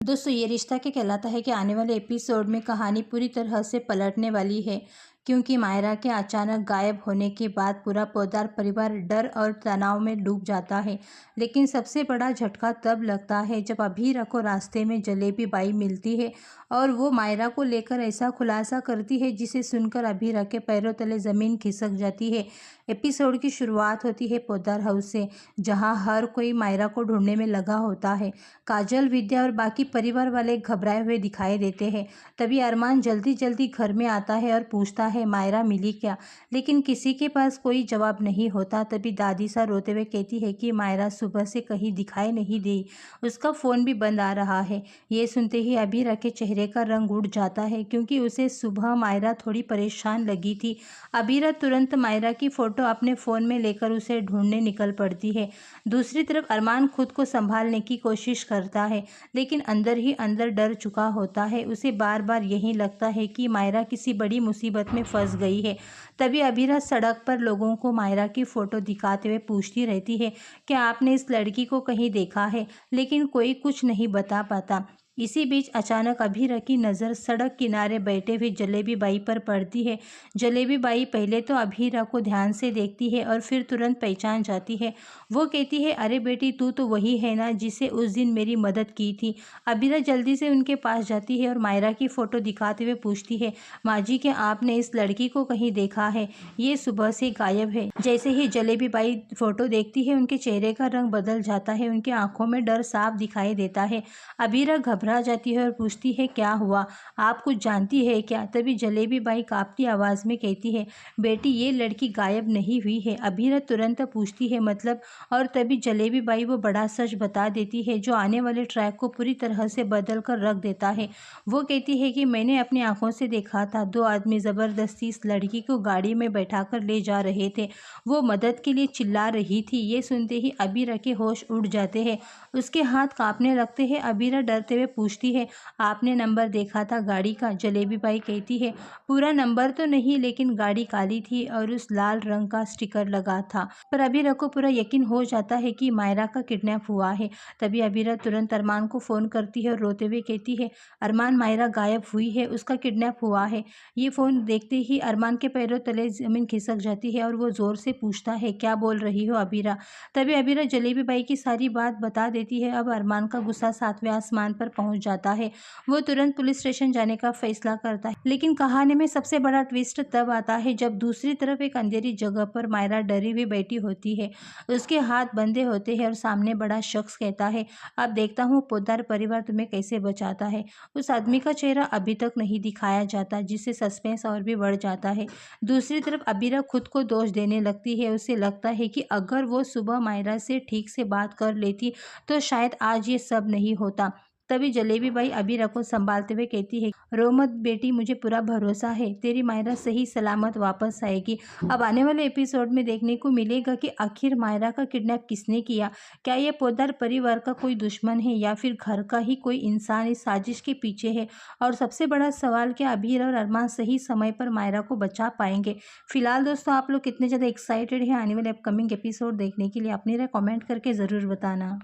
दोस्तों ये रिश्ता क्या कहलाता है कि आने वाले एपिसोड में कहानी पूरी तरह से पलटने वाली है, क्योंकि मायरा के अचानक गायब होने के बाद पूरा पोद्दार परिवार डर और तनाव में डूब जाता है। लेकिन सबसे बड़ा झटका तब लगता है जब अभीरा को रास्ते में जलेबी बाई मिलती है और वो मायरा को लेकर ऐसा खुलासा करती है जिसे सुनकर अभीरा के पैरों तले ज़मीन खिसक जाती है। एपिसोड की शुरुआत होती है पोद्दार हाउस से, जहाँ हर कोई मायरा को ढूंढने में लगा होता है। काजल, विद्या और बाकी परिवार वाले घबराए हुए दिखाई देते हैं। तभी अरमान जल्दी जल्दी घर में आता है और पूछता है मायरा मिली क्या, लेकिन किसी के पास कोई जवाब नहीं होता। तभी दादी सा रोते हुए कहती है कि मायरा सुबह से कहीं दिखाई नहीं दी, उसका फ़ोन भी बंद आ रहा है। ये सुनते ही अबीरा के चेहरे का रंग उड़ जाता है, क्योंकि उसे सुबह मायरा थोड़ी परेशान लगी थी। अबीरा तुरंत मायरा की फ़ोटो अपने फ़ोन में लेकर उसे ढूंढने निकल पड़ती है। दूसरी तरफ अरमान खुद को संभालने की कोशिश करता है, लेकिन अंदर ही अंदर डर चुका होता है। उसे बार बार यही लगता है कि मायरा किसी बड़ी मुसीबत में फंस गई है। तभी अबीरा सड़क पर लोगों को मायरा की फ़ोटो दिखाते हुए पूछती रहती है, क्या आपने इस लड़की को कहीं देखा है, लेकिन कोई कुछ नहीं बता पाता। इसी बीच अचानक अभीरा की नज़र सड़क किनारे बैठे हुए जलेबी बाई पर पड़ती है। जलेबी बाई पहले तो अभीरा को ध्यान से देखती है और फिर तुरंत पहचान जाती है। वो कहती है, अरे बेटी, तू तो वही है ना जिसे उस दिन मेरी मदद की थी। अबीरा जल्दी से उनके पास जाती है और मायरा की फ़ोटो दिखाते हुए पूछती है, माँ जी, क्या आपने इस लड़की को कहीं देखा है? ये सुबह से गायब है। जैसे ही जलेबी बाई फ़ोटो देखती है, उनके चेहरे का रंग बदल जाता है, उनकी आंखों में डर साफ दिखाई देता है। अबीरा घबरा जाती है और पूछती है, क्या हुआ, आप कुछ जानती है क्या? तभी जलेबी बाई कांपती आवाज़ में कहती है, बेटी, ये लड़की गायब नहीं हुई है। अबीरा तुरंत पूछती है, मतलब? और तभी जलेबी बाई वो बड़ा सच बता देती है, जो आने वाले ट्रैक को पूरी तरह से बदल कर रख देता है। वो कहती है कि मैंने अपनी आंखों से देखा था, दो आदमी ज़बरदस्ती इस लड़की को गाड़ी में बैठाकर ले जा रहे थे। वो मदद के लिए चिल्ला रही थी। ये सुनते ही अबीरा के होश उड़ जाते हैं, उसके हाथ कांपने लगते हैं। अबीरा डरते हुए पूछती है, आपने नंबर देखा था गाड़ी का? जलेबी बाई कहती है, पूरा नंबर तो नहीं, लेकिन गाड़ी काली थी और उस लाल रंग का स्टिकर लगा था। पर अबीरा को पूरा यकीन हो जाता है कि मायरा का किडनैप हुआ है। तभी अबीरा तुरंत अरमान को फ़ोन करती है और रोते हुए कहती है, अरमान, मायरा गायब हुई है, उसका किडनैप हुआ है। ये फ़ोन देखते ही अरमान के पैरों तले ज़मीन खिसक जाती है और वो ज़ोर से पूछता है, क्या बोल रही हो अबीरा? तभी अबीरा जलेबी बाई की सारी बात बता देती है। अब अरमान का गुस्सा 7वें आसमान पर पहुंच जाता है। वो तुरंत पुलिस स्टेशन जाने का फैसला करता है। लेकिन कहानी में सबसे बड़ा ट्विस्ट तब आता है जब दूसरी तरफ एक अंधेरी जगह पर मायरा डरी हुई बैठी होती है। उसके हाथ बंधे होते हैं और सामने बड़ा शख्स कहता है, अब देखता हूँ पोद्दार परिवार तुम्हें कैसे बचाता है। उस आदमी का चेहरा अभी तक नहीं दिखाया जाता, जिससे सस्पेंस और भी बढ़ जाता है। दूसरी तरफ अबीरा खुद को दोष देने लगती है। उसे लगता है कि अगर वो सुबह मायरा से ठीक से बात कर लेती तो शायद आज ये सब नहीं होता। तभी जलेबी बाई अबीरा को संभालते हुए कहती है, रो मत बेटी, मुझे पूरा भरोसा है, तेरी मायरा सही सलामत वापस आएगी। अब आने वाले एपिसोड में देखने को मिलेगा कि आखिर मायरा का किडनैप किसने किया। क्या ये पोद्दार परिवार का कोई दुश्मन है या फिर घर का ही कोई इंसान इस साजिश के पीछे है? और सबसे बड़ा सवाल, क्या अबीर और अरमान सही समय पर मायरा को बचा पाएंगे? फिलहाल दोस्तों, आप लोग कितने ज़्यादा एक्साइटेड हैं आने वाले अपकमिंग एपिसोड देखने के लिए? अपनी राय कमेंट करके ज़रूर बताना।